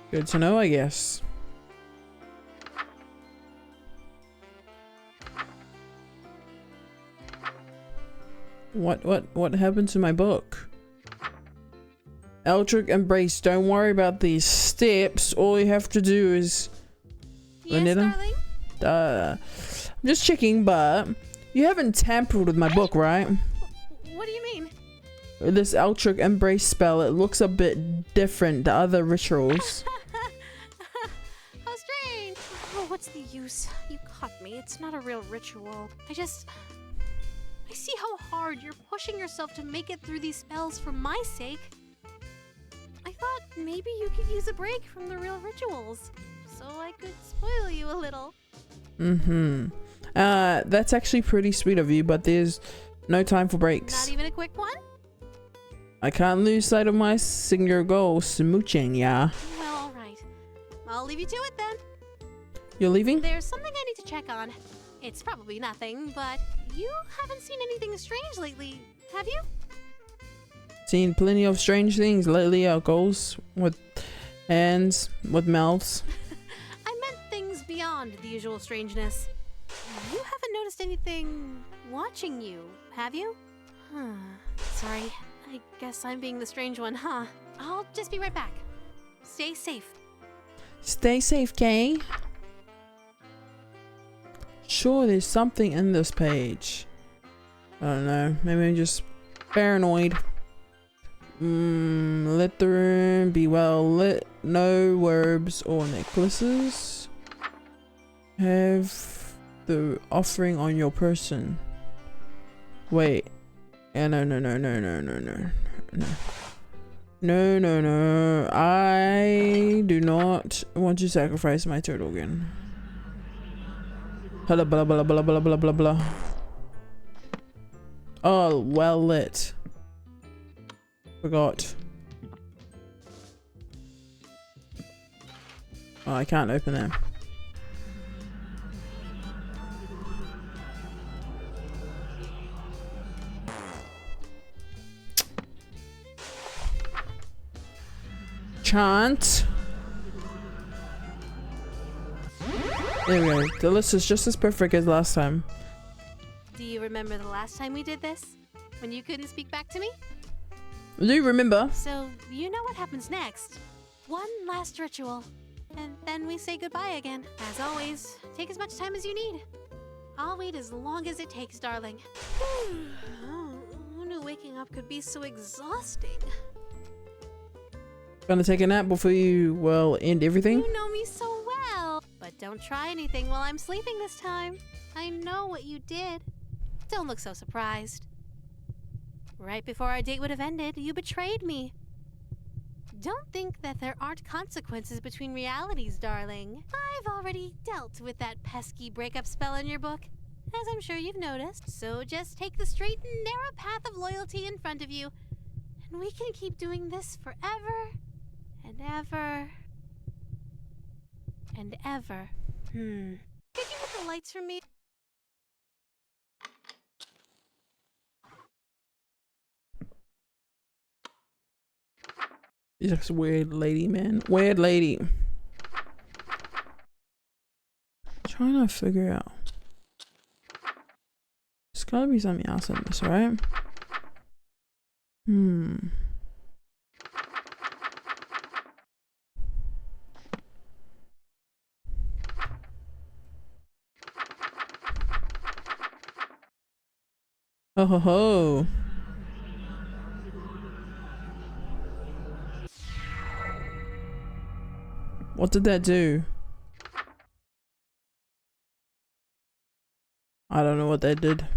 Good to know, I guess. What happened to my book? Eldritch Embrace. Don't worry about these steps. All you have to do is... Yes, Lynetta? darling? I'm just checking, but you haven't tampered with my book, right? What do you mean? This Eldritch Embrace spell, it looks a bit different to other rituals. How strange. Oh, what's the use? You caught me. It's not a real ritual. I see how hard you're pushing yourself to make it through these spells for my sake. I thought maybe you could use a break from the real rituals, so I could spoil you a little. That's actually pretty sweet of you, but there's no time for breaks. Not even a quick one? I can't lose sight of my singular goal, smooching, yeah. Well, alright. I'll leave you to it then. You're leaving? There's something I need to check on. It's probably nothing, but you haven't seen anything strange lately, have you? Seen plenty of strange things lately, our goals with hands, with mouths. I meant things beyond the usual strangeness. You haven't noticed anything watching you, have you? Sorry, I guess I'm being the strange one, huh? I'll just be right back. Stay safe. Stay safe, Kay. Sure, there's something in this page. I don't know. Maybe I'm just paranoid. Let the room be well lit. No verbs or necklaces. Have the offering on your person. Wait. Yeah, no. No. I do not want to sacrifice my turtle again. Blah blah blah blah blah blah blah blah. Oh, well lit. Forgot. Oh, I can't open them. Chant. There we go. The list is just as perfect as last time. Do you remember the last time we did this? When you couldn't speak back to me? Do you remember? So, you know what happens next. One last ritual. And then we say goodbye again. As always, take as much time as you need. I'll wait as long as it takes, darling. Who knew waking up could be so exhausting? Gonna take a nap before you, well, end everything? You know me so well. But don't try anything while I'm sleeping this time. I know what you did. Don't look so surprised. Right before our date would have ended, you betrayed me. Don't think that there aren't consequences between realities, darling. I've already dealt with that pesky breakup spell in your book, as I'm sure you've noticed. So just take the straight and narrow path of loyalty in front of you, and we can keep doing this forever and ever and ever. Could you hit the lights for me? She's just a weird lady, man. Weird lady. Trying to figure out. There's gotta be something else in this, right? Oh ho ho. What did that do? I don't know what that did.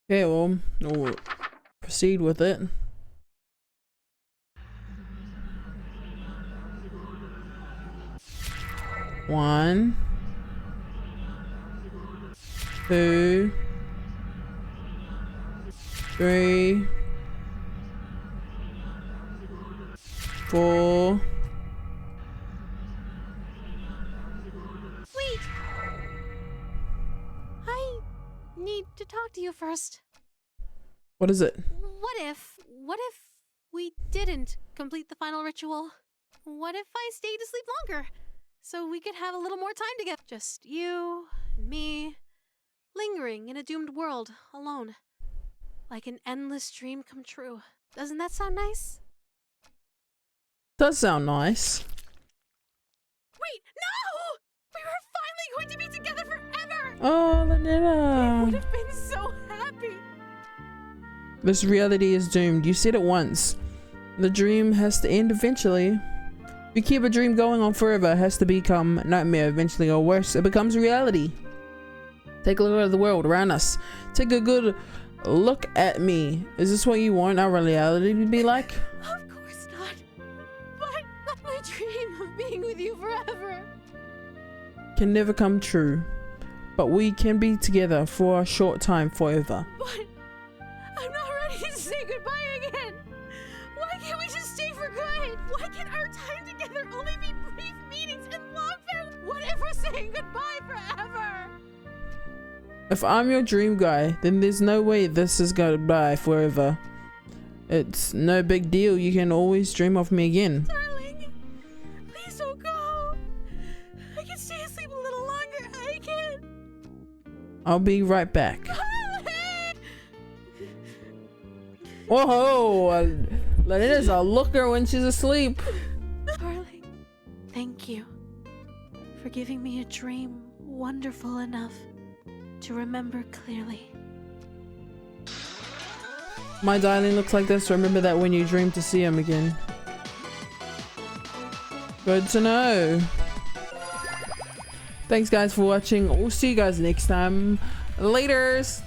Okay, well, we'll proceed with it. One, 2, 3, 4. Wait! I need to talk to you first. What is it? What if we didn't complete the final ritual? What if I stayed to sleep longer? So we could have a little more time together. Just you and me, lingering in a doomed world, alone. Like an endless dream come true. Doesn't that sound nice? Does sound nice. Wait, no! We were finally going to be together forever! Oh, We Vanilla. would have been so happy! This reality is doomed. You said it once. The dream has to end eventually. If you keep a dream going on forever, it has to become a nightmare eventually, or worse, it becomes reality. Take a look at the world around us. Take a good look at me. Is this what you want our reality to be like? Of course not. But my dream of being with you forever can never come true. But we can be together for a short time forever. But I'm not ready to say goodbye again. Why can't we just stay for good? Why can our time together only be brief meetings and long farewells? What if we're saying goodbye forever? If I'm your dream guy, then there's no way this is goodbye forever. It's no big deal. You can always dream of me again. Darling, please don't go. I can stay asleep a little longer. I can. I'll be right back. Whoa, Lenetta's a looker when she's asleep. Darling, thank you for giving me a dream wonderful enough to remember clearly. My darling looks like this. Remember that when you dream to see him again. Good to know. Thanks guys for watching. We'll see you guys next time. Laters.